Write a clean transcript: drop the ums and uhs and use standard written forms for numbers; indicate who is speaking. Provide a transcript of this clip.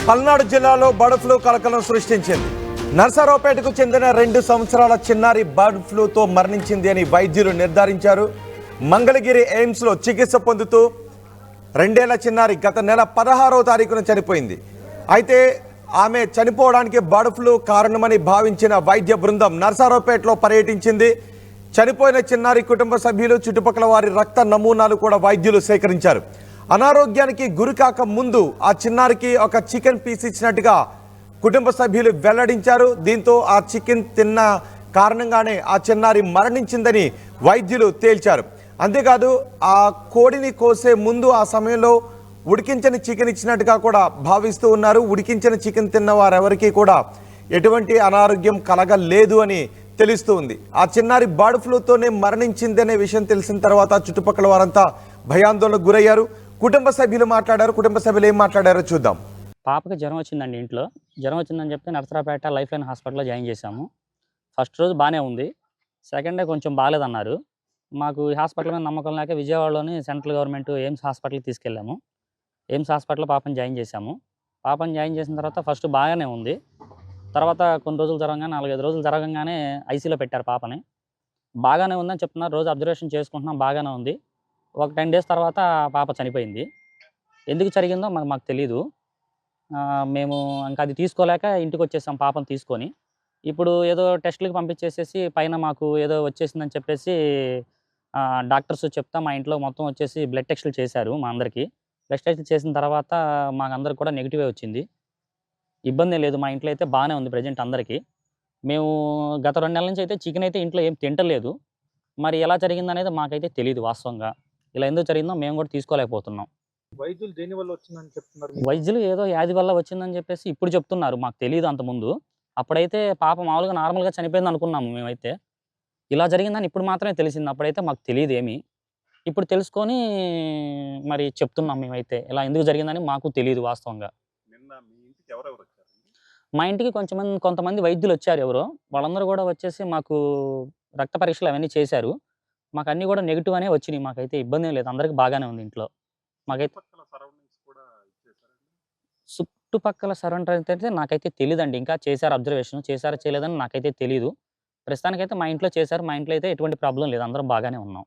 Speaker 1: పల్నాడు జిల్లాలో bird flu కలకలం సృష్టించింది. నర్సరావుపేటకు చెందిన 2 సంవత్సరాల చిన్నారి బర్డ్ ఫ్లూతో మరణించింది అని వైద్యులు నిర్ధారించారు. మంగళగిరి ఎయిమ్స్లో చికిత్స పొందుతూ 2 ఏళ్ల చిన్నారి గత నెల 16వ తారీఖున చనిపోయింది. అయితే ఆమె చనిపోవడానికి బర్డ్ ఫ్లూ కారణమని భావించిన వైద్య బృందం నర్సరావుపేటలో పర్యటించింది. చనిపోయిన చిన్నారి కుటుంబ సభ్యులు, చుట్టుపక్కల వారి రక్త నమూనాలు కూడా వైద్యులు సేకరించారు. అనారోగ్యానికి గురికాక ముందు ఆ చిన్నారికి ఒక చికెన్ పీస్ ఇచ్చినట్టుగా కుటుంబ సభ్యులు వెల్లడించారు. దీంతో ఆ చికెన్ తిన్న కారణంగానే ఆ చిన్నారి మరణించిందని వైద్యులు తేల్చారు. అంతేకాదు ఆ కోడిని కోసే ముందు ఆ సమయంలో ఉడికించని చికెన్ ఇచ్చినట్టుగా కూడా భావిస్తూ ఉన్నారు. ఉడికించిన చికెన్ తిన్న వారెవరికీ కూడా ఎటువంటి అనారోగ్యం కలగలేదు అని తెలుస్తుంది. ఆ చిన్నారి బర్డ్ ఫ్లూతోనే మరణించిందనే విషయం తెలిసిన తర్వాత చుట్టుపక్కల వారంతా భయాందోళనకు గురయ్యారు. కుటుంబ సభ్యులు మాట్లాడారు. కుటుంబ సభ్యులు ఏం మాట్లాడారో చూద్దాం.
Speaker 2: పాపకి జ్వరం వచ్చిందండి. ఇంట్లో జ్వరం వచ్చిందని చెప్పి నర్సరావుపేట లైఫ్ లైన్ హాస్పిటల్లో జాయిన్ చేశాము. ఫస్ట్ రోజు బాగానే ఉంది. సెకండ్ డే కొంచెం బాగాలేదన్నారు. మాకు ఈ హాస్పిటల్ మీద నమ్మకం లేక విజయవాడలోని సెంట్రల్ గవర్నమెంట్ ఎయిమ్స్ హాస్పిటల్కి తీసుకెళ్ళాము. ఎయిమ్స్ హాస్పిటల్లో పాపని జాయిన్ చేశాము. పాపని జాయిన్ చేసిన తర్వాత ఫస్ట్ బాగానే ఉంది. తర్వాత కొన్ని రోజులు జరగగానే 4-5 రోజులు జరగగానే ఐసీలో పెట్టారు పాపని. బాగానే ఉందని చెప్తున్నారు. రోజు అబ్జర్వేషన్ చేసుకుంటున్నాం, బాగానే ఉంది. ఒక 10 డేస్ తర్వాత పాప చనిపోయింది. ఎందుకు జరిగిందో మాకు తెలీదు. మేము ఇంకా అది తీసుకోలేక ఇంటికి వచ్చేసాం పాపను తీసుకొని. ఇప్పుడు ఏదో టెస్టులకి పంపించేసేసి పైన మాకు ఏదో వచ్చేసిందని చెప్పేసి డాక్టర్స్ చెప్తా మా ఇంట్లో మొత్తం వచ్చేసి బ్లడ్ టెస్టులు చేశారు మా అందరికీ. బ్లడ్ టెస్టులు చేసిన తర్వాత మాకందరికి కూడా నెగిటివే వచ్చింది. ఇబ్బంది లేదు. మా ఇంట్లో అయితే బాగానే ఉంది ప్రెజెంట్ అందరికీ. మేము గత 2 నెలల నుంచి అయితే చికెన్ అయితే ఇంట్లో ఏం తింటలేదు. మరి ఎలా జరిగిందనేది మాకైతే తెలీదు వాస్తవంగా. ఇలా ఎందుకు జరిగిందో మేము కూడా తీసుకోలేకపోతున్నాం.
Speaker 3: వైద్యులు దేనివల్ల వచ్చిందని చెప్తున్నారు మీరు?
Speaker 2: వైద్యులు ఏదో వ్యాధి వల్ల వచ్చిందని చెప్పేసి ఇప్పుడు చెప్తున్నారు. మాకు తెలీదు అంతకుముందు. అప్పుడైతే పాప మామూలుగా నార్మల్‌గా చనిపోయింది అనుకున్నాము మేమైతే. ఇలా జరిగిందని ఇప్పుడు మాత్రమే తెలిసింది. అప్పుడైతే మాకు తెలీదేమి. ఇప్పుడు తెలుసుకొని మరి చెప్తున్నాం మేమైతే. ఇలా ఎందుకు జరిగిందని మాకు తెలీదు వాస్తవంగా.
Speaker 3: నిన్న మీ ఇంటికి ఎవరెవరు వచ్చారండి?
Speaker 2: మా ఇంటికి కొంతమంది వైద్యులొచ్చారు ఎవరో. వాళ్ళందరూ గూడా వచ్చేసి మాకు రక్త పరీక్షలు అవన్నీ చేశారు. మాకన్నీ గూడా నెగెటివ్ అనే వచ్చినియి. మాకైతే ఇబ్బందేం లేదు. అందరికి బాగానే ఉంది ఇంట్లో. మాకైతే
Speaker 3: చుట్టుపక్కల సరౌండింగ్స్ కూడా ఇచ్చేసారండి?
Speaker 2: చుట్టుపక్కల సరౌండర్స్ అయితే నాకైతే తెలీదండి. ఇంకా చేశారు అబ్జర్వేషన్. చేశారో చేయలేదని నాకైతే తెలీదు. ప్రస్తుతానికైతే మా ఇంట్లో చేశారు. మా ఇంట్లో అయితే ఎటువంటి ప్రాబ్లమ్ లేదు. అందరం బాగానే ఉన్నాం.